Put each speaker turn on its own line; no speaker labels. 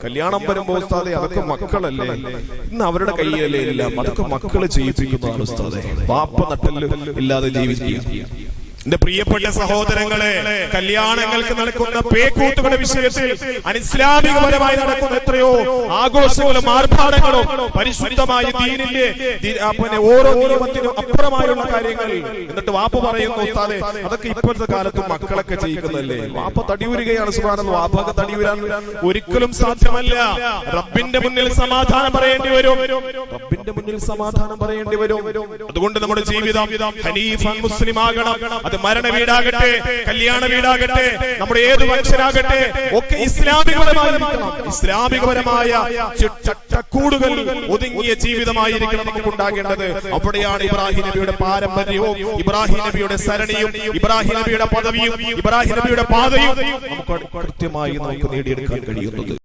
കല്യാണം വരുമ്പോ ഉസ്താദേ അതൊക്കെ മക്കളല്ലേ, ഇന്ന് അവരുടെ കയ്യിലല്ലേ ഇല്ല, അതൊക്കെ മക്കള് ചെയ്യിപ്പിക്കുന്നതാണ് ഉസ്താദേ. വാപ്പ നട്ടല് ഇല്ലാതെ ജീവിക്കുക. എന്റെ പ്രിയപ്പെട്ട സഹോദരങ്ങളെ, കല്യാണങ്ങൾക്ക് നടക്കുന്ന പേക്കൂത്തുകളുടെ വിഷയത്തിൽ അനിസ്ലാമികപരമായി നടക്കുന്ന എത്രയോ ആഘോഷങ്ങളും ആർഭാടങ്ങളും പരിശുദ്ധമായ ദീനിന്റെ ഓരോ നിയമത്തിനും അപ്പുറമായുള്ള കാര്യങ്ങൾ. എന്നിട്ട് വാപ്പ പറയുന്നു ഉസ്താദേ അതൊക്കെ ഇപ്പോഴത്തെ കാലത്ത് മക്കളൊക്കെ ചെയ്യിക്കുന്നല്ലേ. വാപ്പ തടിയൂരുകയാണ്. സുബ്ഹാനല്ലാഹ്, വാപ്പക്ക് തടിയൂരാൻ ഒരിക്കലും സാധ്യമല്ല. റബ്ബിന്റെ മുന്നിൽ സമാധാനം പറയേണ്ടി വരും. റബ്ബിന്റെ മുന്നിൽ സമാധാനം പറയേണ്ടി വരും. അതുകൊണ്ട് നമ്മുടെ ജീവിതം ഹനീഫ മുസ്ലിം ആകണം. അത് മരണ വീടാകട്ടെ, കല്യാണ വീടാകട്ടെ, നമ്മുടെ ഏത് മനുഷ്യരാകട്ടെ ഒക്കെ ഇസ്ലാമികപരമായ ചട്ടക്കൂടുകൾ ഒതുങ്ങിയ ജീവിതമായിരിക്കണം നമുക്കുണ്ടാകേണ്ടത്. അവിടെയാണ് ഇബ്രാഹിം നബിയുടെ പാരമ്പര്യവും ഇബ്രാഹിം നബിയുടെ സരണിയും ഇബ്രാഹിം നബിയുടെ പദവിയും ഇബ്രാഹിം നബിയുടെ പാതയും നമുക്ക് കൃത്യമായി നമുക്ക് നേടിയെടുക്കാൻ കഴിയുന്നത്.